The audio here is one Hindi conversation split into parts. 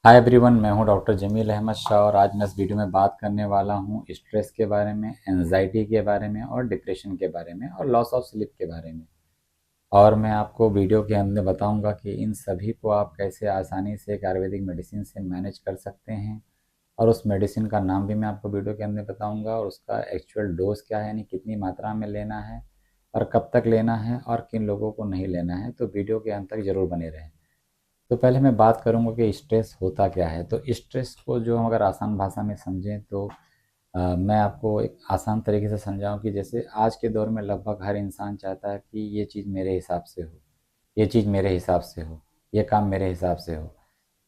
हाय एवरीवन, मैं हूं डॉक्टर जमील अहमद शाह और आज मैं इस वीडियो में बात करने वाला हूं स्ट्रेस के बारे में, एंजाइटी के बारे में और डिप्रेशन के बारे में और लॉस ऑफ स्लीप के बारे में। और मैं आपको वीडियो के अंत में बताऊंगा कि इन सभी को आप कैसे आसानी से एक आयुर्वेदिक मेडिसिन से मैनेज कर सकते हैं। और उस मेडिसिन का नाम भी मैं आपको वीडियो के अंत में बताऊँगा और उसका एक्चुअल डोज क्या है, यानी कितनी मात्रा में लेना है और कब तक लेना है और किन लोगों को नहीं लेना है। तो वीडियो के अंत तक ज़रूर बने रहें। तो पहले मैं बात करूँगा कि स्ट्रेस होता क्या है। तो स्ट्रेस को जो हम अगर आसान भाषा में समझें तो मैं आपको एक आसान तरीके से समझाऊँ कि जैसे आज के दौर में लगभग हर इंसान चाहता है कि ये चीज़ मेरे हिसाब से हो, ये चीज़ मेरे हिसाब से हो, ये काम मेरे हिसाब से हो।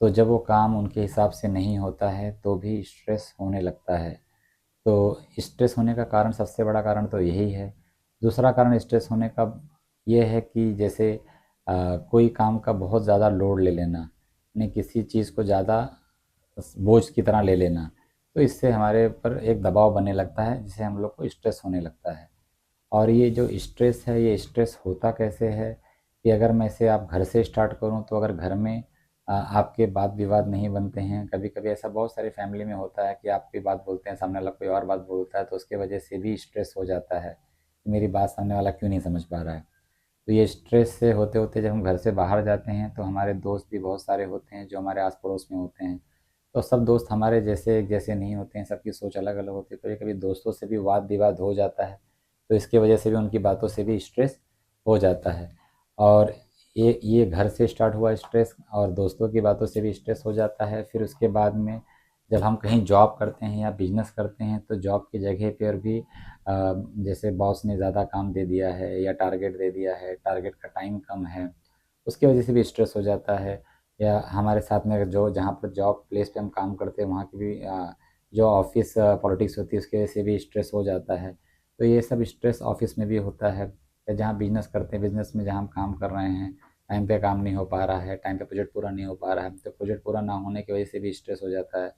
तो जब वो काम उनके हिसाब से नहीं होता है तो भी स्ट्रेस होने लगता है। तो स्ट्रेस होने का कारण, सबसे बड़ा कारण तो यही है। दूसरा कारण स्ट्रेस होने का ये है कि जैसे कोई काम का बहुत ज़्यादा लोड ले लेना, यानी किसी चीज़ को ज़्यादा बोझ की तरह ले लेना, तो इससे हमारे ऊपर एक दबाव बनने लगता है जिससे हम लोग को स्ट्रेस होने लगता है। और ये जो स्ट्रेस है, ये स्ट्रेस होता कैसे है कि अगर मैं इसे आप घर से स्टार्ट करूं तो अगर घर में आपके बात विवाद नहीं बनते हैं, कभी कभी ऐसा बहुत सारी फैमिली में होता है कि आप कोई बात बोलते हैं, सामने वाला कोई और बात बोलता है, तो उसके वजह से भी स्ट्रेस हो जाता है कि मेरी बात सामने वाला क्यों नहीं समझ पा रहा है। तो ये स्ट्रेस से होते होते जब हम घर से बाहर जाते हैं तो हमारे दोस्त भी बहुत सारे होते हैं जो हमारे आस पड़ोस में होते हैं। तो सब दोस्त हमारे जैसे एक जैसे नहीं होते हैं, सबकी सोच अलग अलग होती है। कभी कभी दोस्तों से भी वाद विवाद हो जाता है, तो इसकी वजह से भी उनकी बातों से भी स्ट्रेस हो जाता है। और ये घर से स्टार्ट हुआ स्ट्रेस और दोस्तों की बातों से भी स्ट्रेस हो जाता है। फिर उसके बाद में जब हम कहीं जॉब करते हैं या बिजनेस करते हैं तो जॉब की जगह पर भी जैसे बॉस ने ज़्यादा काम दे दिया है या टारगेट दे दिया है, टारगेट का टाइम कम है, उसकी वजह से भी स्ट्रेस हो जाता है। या हमारे साथ में जो जहाँ पर जॉब प्लेस पे हम काम करते हैं वहाँ की भी जो ऑफिस पॉलिटिक्स होती है उसकी वजह से भी स्ट्रेस हो जाता है। तो ये सब स्ट्रेस ऑफिस में भी होता है। या जहाँ बिजनेस करते हैं, बिजनेस में जहाँ हम काम कर रहे हैं, टाइम पे काम नहीं हो पा रहा है, टाइम पे प्रोजेक्ट पूरा नहीं हो पा रहा है, तो प्रोजेक्ट पूरा ना होने की वजह से भी स्ट्रेस हो जाता है।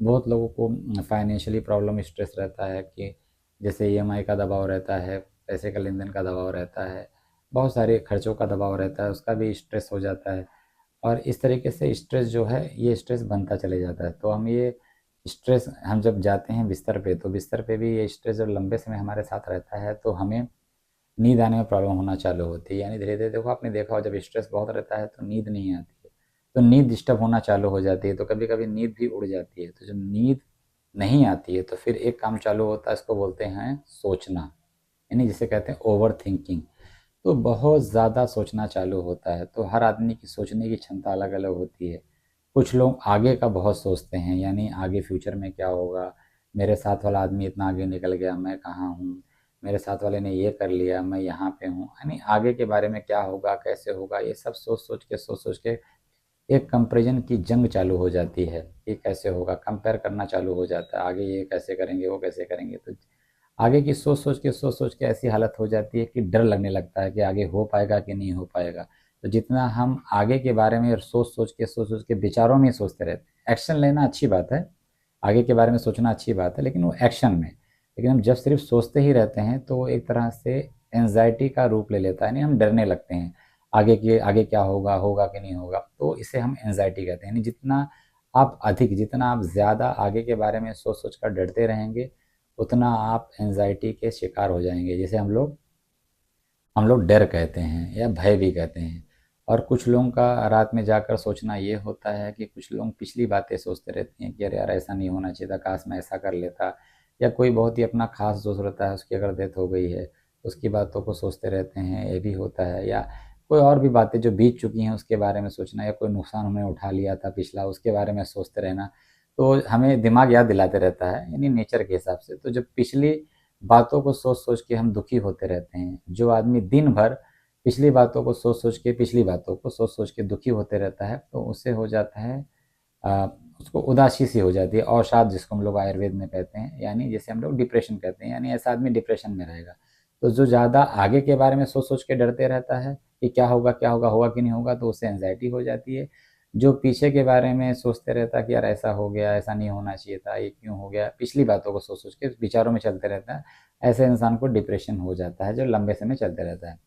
बहुत लोगों को फाइनेंशियली प्रॉब्लम स्ट्रेस रहता है कि जैसे ईएमआई का दबाव रहता है, पैसे का लेन देन का दबाव रहता है, बहुत सारे खर्चों का दबाव रहता है, उसका भी स्ट्रेस हो जाता है। और इस तरीके से स्ट्रेस जो है ये स्ट्रेस बनता चले जाता है। तो हम ये स्ट्रेस, हम जब जाते हैं बिस्तर पे तो बिस्तर पे भी ये स्ट्रेस जब लंबे समय हमारे साथ रहता है तो हमें नींद आने में प्रॉब्लम होना चालू होती है। यानी धीरे धीरे देखो, आपने देखा हो जब स्ट्रेस बहुत रहता है तो नींद नहीं आती है, तो नींद डिस्टर्ब होना चालू हो जाती है, तो कभी कभी नींद भी उड़ जाती है। तो जब नींद नहीं आती है तो फिर एक काम चालू होता है, इसको बोलते हैं सोचना, यानी जिसे कहते हैं ओवर थिंकिंग। तो बहुत ज़्यादा सोचना चालू होता है। तो हर आदमी की सोचने की क्षमता अलग अलग होती है। कुछ लोग आगे का बहुत सोचते हैं, यानी आगे फ्यूचर में क्या होगा, मेरे साथ वाला आदमी इतना आगे निकल गया, मैं कहाँ हूँ, मेरे साथ वाले ने ये कर लिया, मैं यहाँ पे हूँ, यानी आगे के बारे में क्या होगा, कैसे होगा, ये सब सोच सोच के एक कंपैरिजन की जंग चालू हो जाती है कि कैसे होगा, कंपेयर करना चालू हो जाता है, आगे ये कैसे करेंगे, वो कैसे करेंगे। तो आगे की सोच सोच के ऐसी हालत हो जाती है कि डर लगने लगता है कि आगे हो पाएगा कि नहीं हो पाएगा। तो जितना हम आगे के बारे में सोच सोच के विचारों में ही सोचते रहते हैं। एक्शन लेना अच्छी बात है, आगे के बारे में सोचना अच्छी बात है, लेकिन वो एक्शन में। लेकिन हम जब सिर्फ सोचते ही रहते हैं तो वो एक तरह से एंजाइटी का रूप ले लेता है, यानी हम डरने लगते हैं आगे क्या होगा, होगा कि नहीं होगा। तो इसे हम एंजाइटी कहते हैं। यानी जितना आप ज़्यादा आगे के बारे में सोच सोच कर डरते रहेंगे उतना आप एंजाइटी के शिकार हो जाएंगे, जिसे हम लोग डर कहते हैं या भय भी कहते हैं। और कुछ लोगों का रात में जाकर सोचना ये होता है कि कुछ लोग पिछली बातें सोचते रहते हैं कि अरे यार ऐसा नहीं होना चाहिए था, काश मैं ऐसा कर लेता। या कोई बहुत ही अपना खास दोस्त रहता है, उसकी अगर डेथ हो गई है, उसकी बातों को सोचते रहते हैं, ये भी होता है। या कोई और भी बातें जो बीत चुकी हैं उसके बारे में सोचना, या कोई नुकसान हमने उठा लिया था पिछला, उसके बारे में सोचते रहना। तो हमें दिमाग याद दिलाते रहता है, यानी नेचर के हिसाब से। तो जब पिछली बातों को सोच सोच के हम दुखी होते रहते हैं, जो आदमी दिन भर पिछली बातों को सोच सोच के पिछली बातों को सोच सोच के दुखी होते रहता है, तो उससे हो जाता है आ, उसको उदासी सी हो जाती है, अवसाद जिसको हम लोग आयुर्वेद में कहते हैं, यानी जैसे हम लोग डिप्रेशन कहते हैं, यानी ऐसा आदमी डिप्रेशन में रहेगा। तो जो ज़्यादा आगे के बारे में सोच सोच के डरते रहता है कि क्या होगा, होगा कि नहीं होगा, तो उससे एंजाइटी हो जाती है। जो पीछे के बारे में सोचते रहता है कि यार ऐसा हो गया, ऐसा नहीं होना चाहिए था, ये क्यों हो गया, पिछली बातों को सोच सोच के विचारों में चलते रहता है, ऐसे इंसान को डिप्रेशन हो जाता है जो लंबे समय चलते रहता है।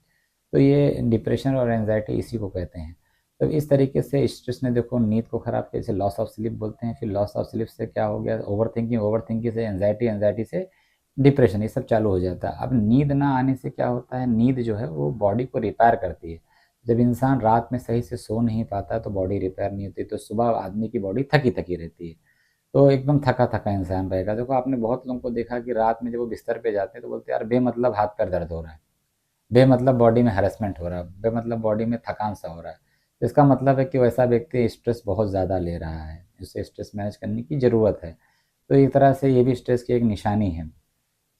तो ये डिप्रेशन और एंजाइटी इसी को कहते हैं। तो इस तरीके से स्ट्रेस ने देखो नींद को ख़राब किया, जैसे लॉस ऑफ स्लीप बोलते हैं। फिर लॉस ऑफ स्लीप से क्या हो गया, ओवर थिंकिंग से एंजाइटी, एंजाइटी से डिप्रेशन, ये सब चालू हो जाता है। अब नींद ना आने से क्या होता है, नींद जो है वो बॉडी को रिपेयर करती है। जब इंसान रात में सही से सो नहीं पाता तो बॉडी रिपेयर नहीं होती, तो सुबह आदमी की बॉडी थकी थकी रहती है, तो एकदम थका थका इंसान रहेगा। देखो आपने बहुत लोगों को देखा कि रात में जब वो बिस्तर पे जाते हैं तो बोलते हैं यार बेमतलब हाथ पैर दर्द हो रहा है, बेमतलब बॉडी में हरेसमेंट हो रहा है, बेमतलब बॉडी में थकान सा हो रहा है। तो इसका मतलब है कि वैसा व्यक्ति स्ट्रेस बहुत ज़्यादा ले रहा है, उसे स्ट्रेस मैनेज करने की ज़रूरत है। तो एक तरह से ये भी स्ट्रेस की एक निशानी है।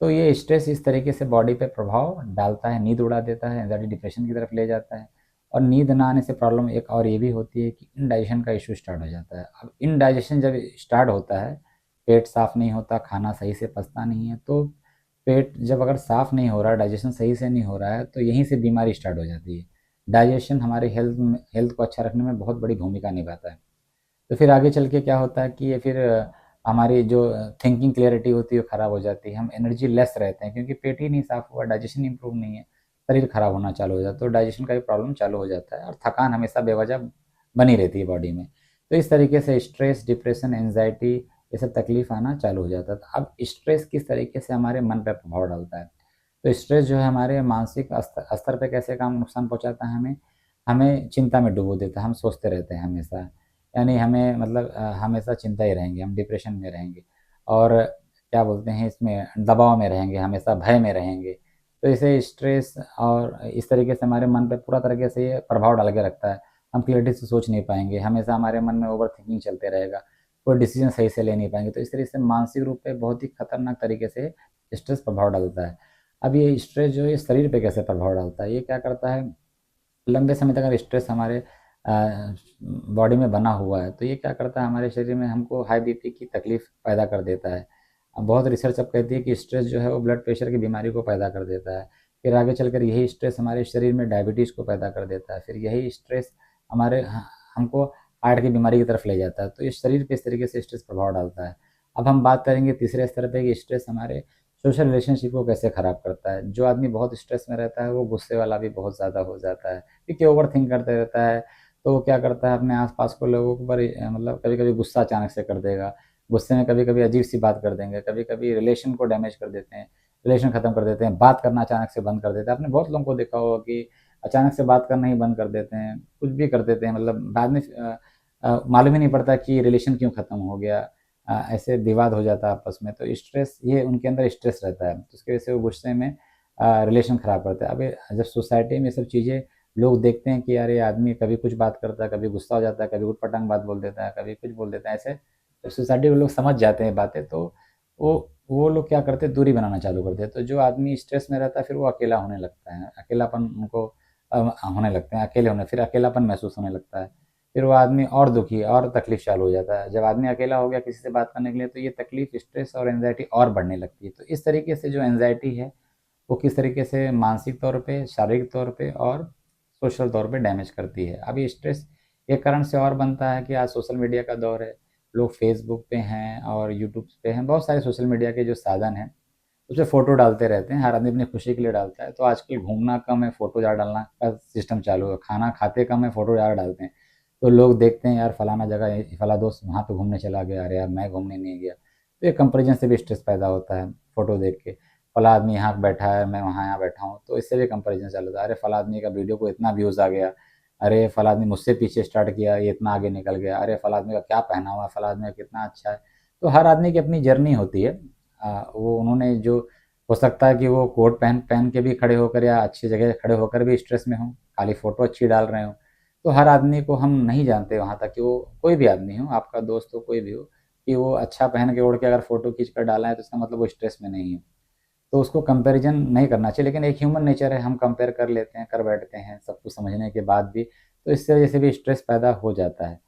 तो ये स्ट्रेस इस तरीके से बॉडी पे प्रभाव डालता है, नींद उड़ा देता है, एंजाइटी डिप्रेशन की तरफ ले जाता है। और नींद ना आने से प्रॉब्लम एक और ये भी होती है कि इनडाइजेशन का इशू स्टार्ट हो जाता है। अब इनडाइजेशन जब स्टार्ट होता है, पेट साफ़ नहीं होता, खाना सही से पचता नहीं है, तो पेट जब अगर साफ़ नहीं हो रहा है, डाइजेशन सही से नहीं हो रहा है, तो यहीं से बीमारी स्टार्ट हो जाती है। डाइजेशन हमारे हेल्थ को अच्छा रखने में बहुत बड़ी भूमिका निभाता है। तो फिर आगे चल के क्या होता है कि ये फिर हमारी जो थिंकिंग क्लियरिटी होती है वो ख़राब हो जाती है, हम एनर्जी लेस रहते हैं क्योंकि पेट ही नहीं साफ़ हुआ, डाइजेशन इम्प्रूव नहीं है, शरीर ख़राब होना चालू हो जाता है, तो डाइजेशन का भी प्रॉब्लम चालू हो जाता है और थकान हमेशा बेवजह बनी रहती है बॉडी में। तो इस तरीके से स्ट्रेस, डिप्रेशन, एंजाइटी, ये सब तकलीफ़ आना चालू हो जाता है। तो अब स्ट्रेस किस तरीके से हमारे मन पे प्रभाव डालता है, तो स्ट्रेस जो है हमारे मानसिक स्तर पे कैसे काम नुकसान पहुँचाता है हमें, हमें चिंता में डुबो देता है, हम सोचते रहते हैं हमेशा, यानी हमें मतलब हमेशा चिंता ही रहेंगे, हम डिप्रेशन में रहेंगे और क्या बोलते हैं इसमें दबाव में रहेंगे, हमेशा भय में रहेंगे। तो इसे स्ट्रेस और इस तरीके से हमारे मन पे पूरा तरीके से ये प्रभाव डाल के रखता है। हम क्लियरिटी से सोच नहीं पाएँगे, हमेशा हमारे मन में ओवरथिंकिंग चलते रहेगा, कोई डिसीज़न सही से ले नहीं पाएँगे। तो इस तरीके से मानसिक रूप पे बहुत ही खतरनाक तरीके से स्ट्रेस प्रभाव डालता है। अब ये स्ट्रेस जो है ये शरीर पे कैसे प्रभाव डालता है, ये क्या करता है, लंबे समय तक अगर स्ट्रेस हमारे बॉडी में बना हुआ है तो ये क्या करता है, हमारे शरीर में हमको हाई बीपी की तकलीफ़ पैदा कर देता है। अब बहुत रिसर्च अब कहती है कि स्ट्रेस जो है वो ब्लड प्रेशर की बीमारी को पैदा कर देता है। फिर आगे चलकर यही स्ट्रेस हमारे शरीर में डायबिटीज़ को पैदा कर देता है। फिर यही स्ट्रेस हमारे हमको हार्ट की बीमारी की तरफ ले जाता है। तो इस शरीर पे इस तरीके से स्ट्रेस प्रभाव डालता है। अब हम बात करेंगे तीसरे स्तर पे कि स्ट्रेस हमारे सोशल रिलेशनशिप को कैसे ख़राब करता है। जो आदमी बहुत स्ट्रेस में रहता है वो गुस्से वाला भी बहुत ज़्यादा हो जाता है, क्योंकि ओवरथिंक करते रहता है। तो वो क्या करता है, अपने आस-पास के लोगों के ऊपर मतलब कभी-कभी गुस्सा अचानक से कर देगा। गुस्से में कभी-कभी अजीब-सी बात कर देंगे, कभी-कभी रिलेशन को डैमेज कर देते हैं, रिलेशन ख़त्म कर देते हैं, बात करना अचानक से बंद कर देते हैं। आपने बहुत लोगों को देखा होगा कि अचानक से बात करना ही बंद कर देते हैं, कुछ भी कर देते हैं, मतलब बाद में मालूम ही नहीं पड़ता कि रिलेशन क्यों ख़त्म हो गया। ऐसे विवाद हो जाता है आपस में, तो स्ट्रेस, ये उनके अंदर स्ट्रेस रहता है, तो उसकी वजह से वो गुस्से में रिलेशन ख़राब करते हैं। अब ये जब सोसाइटी में ये सब चीज़ें लोग देखते हैं कि यार ये आदमी कभी कुछ बात करता है, कभी गुस्सा हो जाता है, कभी ऊट-पटांग बात बोल देता है, कभी कुछ बोल देता है, ऐसे जब सोसाइटी के लोग समझ जाते हैं बातें, तो वो वो लोग क्या करते हैं, दूरी बनाना चालू करते हैं। तो जो आदमी स्ट्रेस में रहता है फिर वो अकेला होने लगता है, अकेलापन उनको होने लगते हैं, अकेले होने, फिर अकेलापन महसूस होने लगता है। फिर वो आदमी और दुखी और तकलीफ़ चालू हो जाता है। जब आदमी अकेला हो गया किसी से बात करने के लिए तो ये तकलीफ़, स्ट्रेस और एंग्ज़ायटी और बढ़ने लगती है। तो इस तरीके से जो एंग्ज़ायटी है वो किस तरीके से मानसिक तौर पे, शारीरिक तौर पे और सोशल तौर पे डैमेज करती है। अब ये स्ट्रेस एक कारण से और बनता है कि आज सोशल मीडिया का दौर है। लोग फ़ेसबुक पे हैं और यूट्यूब पे हैं, बहुत सारे सोशल मीडिया के जो साधन हैं, उसपे फ़ोटो डालते रहते हैं। हर आदमी अपनी खुशी के लिए डालता है। तो आजकल घूमना कम है, फ़ोटो ज़्यादा डालना का सिस्टम चालू है। खाना खाते कम है, फ़ोटो ज़्यादा डालते हैं। तो लोग देखते हैं यार फलाना जगह, फला दोस्त वहाँ पे घूमने चला गया, अरे यार मैं घूमने नहीं गया। तो ये कंपैरिज़न से भी स्ट्रेस पैदा होता है, फ़ोटो देख के। फला आदमी यहाँ बैठा है, मैं वहाँ यहाँ बैठा हूँ, तो इससे भी कंपैरिज़न चालू होता है। अरे फला आदमी का वीडियो को इतना व्यूज़ आ गया, अरे फला आदमी मुझसे पीछे स्टार्ट किया, ये इतना आगे निकल गया, अरे फला आदमी का क्या पहना हुआ है, फला आदमी का कितना अच्छा है। तो हर आदमी की अपनी जर्नी होती है। वो उन्होंने जो, हो सकता है कि वो कोट पहन पहन के भी खड़े होकर या अच्छी जगह खड़े होकर भी स्ट्रेस में हों, खाली फ़ोटो अच्छी डाल रहे हों। तो हर आदमी को हम नहीं जानते वहाँ तक कि वो कोई भी आदमी हो, आपका दोस्त हो, कोई भी हो, कि वो अच्छा पहन के ओढ़ के अगर फ़ोटो खींच कर डाला है तो इसका मतलब वो स्ट्रेस में नहीं है। तो उसको कंपैरिज़न नहीं करना चाहिए, लेकिन एक ह्यूमन नेचर है, हम कंपेयर कर लेते हैं, कर बैठते हैं, सब कुछ समझने के बाद भी, तो इससे वजह से भी स्ट्रेस पैदा हो जाता है।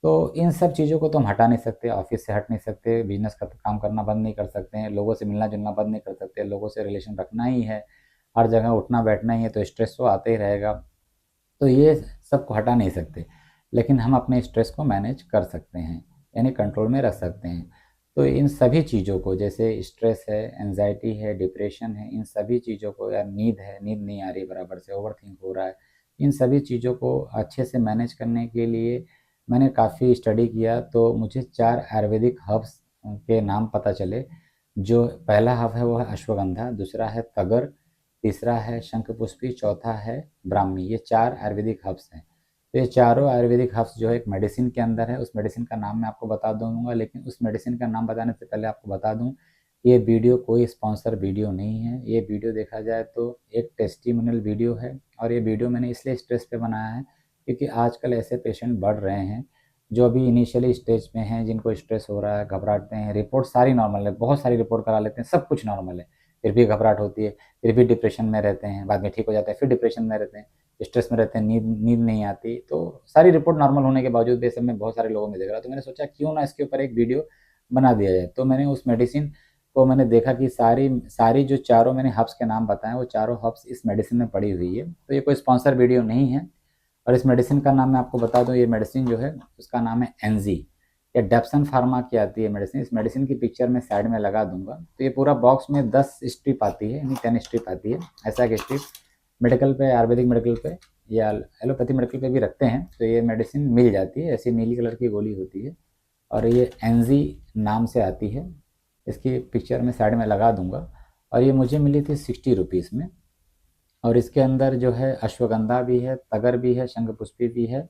तो इन सब चीज़ों को तो हम हटा नहीं सकते, ऑफ़िस से हट नहीं सकते, बिज़नेस का काम करना बंद नहीं कर सकते हैं, लोगों से मिलना-जुलना बंद नहीं कर सकते, लोगों से रिलेशन रखना ही है, हर जगह उठना-बैठना ही है, तो स्ट्रेस तो आता ही रहेगा। तो ये सबको हटा नहीं सकते, लेकिन हम अपने स्ट्रेस को मैनेज कर सकते हैं, यानी कंट्रोल में रख सकते हैं। तो इन सभी चीज़ों को, जैसे स्ट्रेस है, एंग्ज़ायटी है, डिप्रेशन है, इन सभी चीज़ों को, या नींद है, नींद नहीं आ रही बराबर से, ओवरथिंक हो रहा है, इन सभी चीज़ों को अच्छे से मैनेज करने के लिए मैंने काफ़ी स्टडी किया, तो मुझे 4 आयुर्वेदिक हर्ब्स के नाम पता चले। जो पहला हर्ब है वो है अश्वगंधा, दूसरा है तगर, तीसरा है शंखपुष्पी, चौथा है ब्राह्मी। ये 4 आयुर्वेदिक हर्ब्स हैं। तो ये चारों आयुर्वेदिक हर्ब्स जो है एक मेडिसिन के अंदर है। उस मेडिसिन का नाम मैं आपको बता दूंगा, लेकिन उस मेडिसिन का नाम बताने से पहले आपको बता दूं, ये वीडियो कोई स्पॉन्सर वीडियो नहीं है। ये वीडियो देखा जाए तो एक टेस्टिमोनियल वीडियो है, और ये वीडियो मैंने इसलिए स्ट्रेस पे बनाया है क्योंकि आजकल ऐसे पेशेंट बढ़ रहे हैं जो अभी इनिशियली स्टेज में हैं, जिनको स्ट्रेस हो रहा है, घबराते हैं। रिपोर्ट सारी नॉर्मल है, बहुत सारी रिपोर्ट करा लेते हैं, सब कुछ नॉर्मल है, फिर भी घबराहट होती है, फिर भी डिप्रेशन में रहते हैं, बाद में ठीक हो जाते हैं, फिर डिप्रेशन में रहते हैं, स्ट्रेस में रहते हैं, नींद नींद नहीं आती। तो सारी रिपोर्ट नॉर्मल होने के बावजूद भी सब में बहुत सारे लोगों में देख रहा, तो मैंने सोचा क्यों ना इसके ऊपर एक वीडियो बना दिया जाए। तो मैंने उस मेडिसिन को मैंने देखा कि सारी सारी जो चारों मैंने हर्ब्स के नाम बताए वो चारों हर्ब्स इस मेडिसिन में पड़ी हुई है। तो ये कोई स्पॉन्सर वीडियो नहीं है। और इस मेडिसिन का नाम मैं आपको बता दूं, ये मेडिसिन जो है उसका नाम है एनजी, या डेप्सन फार्मा की आती है मेडिसिन। इस मेडिसिन की पिक्चर मैं साइड में लगा दूंगा। तो ये पूरा बॉक्स में 10 स्ट्रिप आती है, यानी 10 स्ट्रिप आती है। ऐसा एक स्ट्रिप मेडिकल पे, आयुर्वेदिक मेडिकल पे या एलोपैथी मेडिकल पे भी रखते हैं, तो ये मेडिसिन मिल जाती है। ऐसी नीली कलर की गोली होती है और ये एनजी नाम से आती है। इसकी पिक्चर मैं साइड में लगा दूंगा। और ये मुझे मिली थी 60 रुपीज़ में। और इसके अंदर जो है अश्वगंधा भी है, तगर भी है, शंखपुष्पी भी है।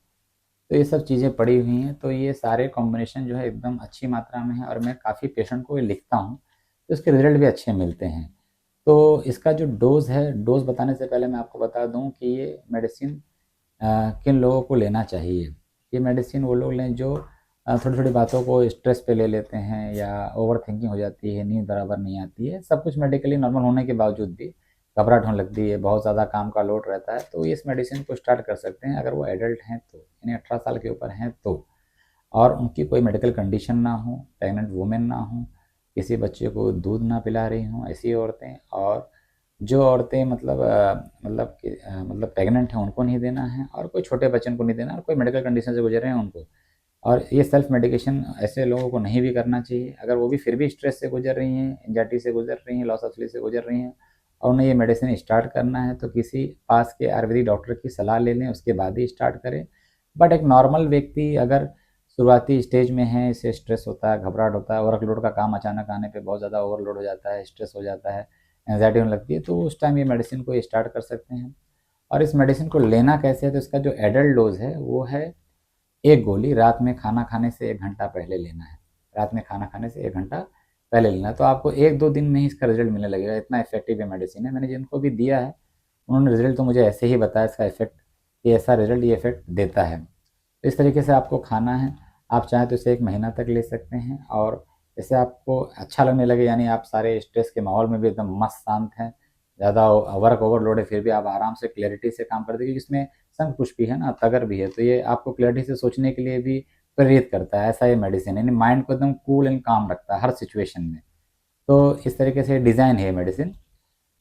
तो ये सब चीज़ें पड़ी हुई हैं। तो ये सारे कॉम्बिनेशन जो है एकदम अच्छी मात्रा में है, और मैं काफ़ी पेशेंट को ये लिखता हूँ, तो इसके रिजल्ट भी अच्छे मिलते हैं। तो इसका जो डोज़ है, डोज़ बताने से पहले मैं आपको बता दूँ कि ये मेडिसिन किन लोगों को लेना चाहिए। ये मेडिसिन वो लोग लें जो छोटी छोटी बातों को स्ट्रेस पे ले लेते हैं, या ओवर थिंकिंग हो जाती है, नींद बराबर नहीं आती है, सब कुछ मेडिकली नॉर्मल होने के बावजूद भी घबराहट होने लगती है, बहुत ज़्यादा काम का लोड रहता है, तो इस मेडिसिन को स्टार्ट कर सकते हैं अगर वो एडल्ट हैं तो, यानी 18 साल के ऊपर हैं तो, और उनकी कोई मेडिकल कंडीशन ना हो, प्रेग्नेंट वुमेन ना हो, किसी बच्चे को दूध ना पिला रही हों ऐसी औरतें, और जो औरतें मतलब प्रेग्नेंट हैं उनको नहीं देना है, और कोई छोटे बच्चन को नहीं देना, और कोई मेडिकल कंडीशन से गुजर रहे हैं उनको। और ये सेल्फ मेडिकेशन ऐसे लोगों को नहीं भी करना चाहिए। अगर वो भी फिर भी स्ट्रेस से गुजर रही हैं, एंजाइटी से गुजर रही हैं, लॉस ऑफ स्लीप से गुजर रही हैं, और उन्हें ये मेडिसिन स्टार्ट करना है, तो किसी पास के आयुर्वेदिक डॉक्टर की सलाह ले लें, उसके बाद ही स्टार्ट करें। बट एक नॉर्मल व्यक्ति अगर शुरुआती स्टेज में है, इसे स्ट्रेस होता है, घबराहट होता है, वर्कलोड का काम अचानक आने पे बहुत ज़्यादा ओवरलोड हो जाता है, स्ट्रेस हो जाता है, एंजाइटी होने लगती है, तो उस टाइम ये मेडिसिन को स्टार्ट कर सकते हैं। और इस मेडिसिन को लेना कैसे है, तो इसका जो एडल्ट डोज है वो है एक गोली रात में खाना खाने से 1 घंटा पहले लेना है। रात में खाना खाने से 1 घंटा पहले लेना है, तो आपको 1-2 दिन में ही इसका रिजल्ट मिलने लगेगा। इतना इफेक्टिव ये मेडिसिन है। मैंने जिनको भी दिया है उन्होंने रिजल्ट तो मुझे ऐसे ही बताया, इसका इफेक्ट, ये ऐसा रिजल्ट, ये इफेक्ट देता है। तो इस तरीके से आपको खाना है। आप चाहें तो इसे 1 महीना तक ले सकते हैं, और जैसे आपको अच्छा लगने लगे, यानी आप सारे स्ट्रेस के माहौल में भी एकदम मस्त शांत हैं, ज़्यादा वर्क ओवरलोड है, फिर भी आप आराम से क्लैरिटी से काम करते हैं, क्योंकि इसमें शंख भी है ना, तगर भी है, तो ये आपको क्लैरिटी से सोचने के लिए भी प्रेरित करता है। ऐसा ये मेडिसिन है, यानी माइंड को एकदम कूल एंड काम रखता है हर सिचुएशन में। तो इस तरीके से डिज़ाइन है ये मेडिसिन।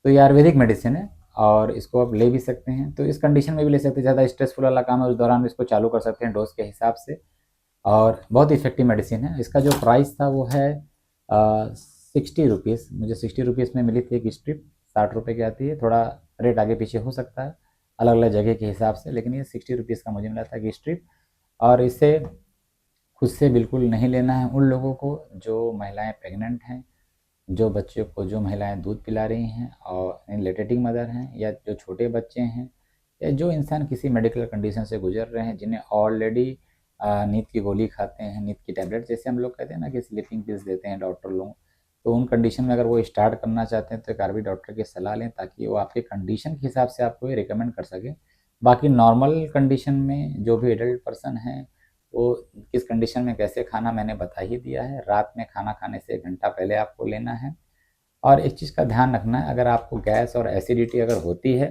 तो ये आयुर्वेदिक मेडिसिन है, और इसको आप ले भी सकते हैं, तो इस कंडीशन में भी ले सकते हैं। ज़्यादा स्ट्रेसफुल वाला काम है उस दौरान भी इसको चालू कर सकते हैं डोज के हिसाब से, और बहुत इफेक्टिव मेडिसिन है। इसका जो प्राइस था वो है 60 रुपीज़। मुझे 60 रुपीज़ में मिली थी एक स्ट्रिप। 60 रुपये की आती है, थोड़ा रेट आगे पीछे हो सकता है अलग अलग जगह के हिसाब से, लेकिन ये 60 रुपीज़ का मुझे मिला था एक स्ट्रिप। और इसे खुद से बिल्कुल नहीं लेना है उन लोगों को जो महिलाएं प्रेग्नेंट हैं, जो बच्चों को, जो महिलाएं दूध पिला रही हैं और लेटेटिंग मदर हैं, या जो छोटे बच्चे हैं, या जो इंसान किसी मेडिकल कंडीशन से गुजर रहे हैं, जिन्हें ऑलरेडी नींद की गोली खाते हैं, नींद की टैबलेट, जैसे हम लोग कहते हैं ना कि स्लीपिंग पिल्स देते हैं डॉक्टर लोग, तो उन कंडीशन में अगर वो स्टार्ट करना चाहते हैं तो एक आयुर्वेदिक डॉक्टर की सलाह लें, ताकि वो आपके कंडीशन के हिसाब से आपको ये रिकमेंड कर सके। बाकी नॉर्मल कंडीशन में जो भी एडल्ट पर्सन है, वो किस कंडीशन में कैसे खाना मैंने बता ही दिया है। रात में खाना खाने से 1 घंटा पहले आपको लेना है। और एक चीज़ का ध्यान रखना है, अगर आपको गैस और एसिडिटी अगर होती है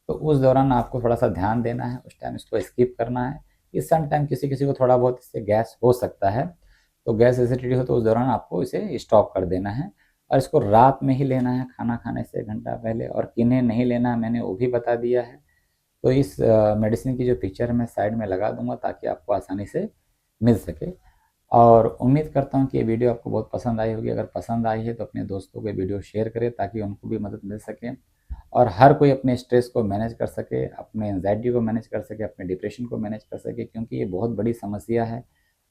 तो उस दौरान आपको थोड़ा सा ध्यान देना है, उस टाइम इसको स्किप करना है। इस सम टाइम किसी किसी को थोड़ा बहुत इससे गैस हो सकता है, तो गैस एसिडिटी हो तो उस दौरान आपको इसे स्टॉप कर देना है, और इसको रात में ही लेना है खाना खाने से 1 घंटा पहले। और किन्हें नहीं लेना है मैंने वो भी बता दिया है। तो इस मेडिसिन की जो पिक्चर मैं साइड में लगा दूंगा ताकि आपको आसानी से मिल सके। और उम्मीद करता हूँ कि ये वीडियो आपको बहुत पसंद आई होगी। अगर पसंद आई है तो अपने दोस्तों को वीडियो शेयर करें ताकि उनको भी मदद मिल सके। और हर कोई अपने स्ट्रेस को मैनेज कर सके, अपने एंजाइटी को मैनेज कर सके, अपने डिप्रेशन को मैनेज कर सके, क्योंकि ये बहुत बड़ी समस्या है।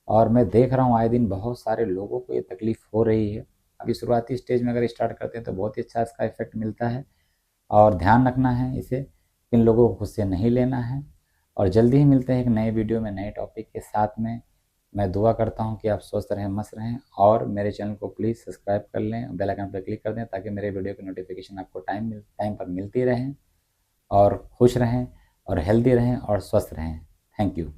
और मैं देख रहा हूँ आए दिन बहुत सारे लोगों को ये तकलीफ़ हो रही है। अभी शुरुआती स्टेज में अगर स्टार्ट करते हैं तो बहुत ही अच्छा इसका इफ़ेक्ट मिलता है, और ध्यान रखना है इसे, इन लोगों को खुद से नहीं लेना है। और जल्दी ही मिलते हैं एक नए वीडियो में नए टॉपिक के साथ में। मैं दुआ करता हूँ कि आप स्वस्थ रहें, मस्त रहें, और मेरे चैनल को प्लीज़ सब्सक्राइब कर लें, बेल आइकन पर क्लिक कर दें ताकि मेरे वीडियो की नोटिफिकेशन आपको टाइम पर मिलती रहें, और खुश रहें और हेल्दी रहें और स्वस्थ रहें। Thank you.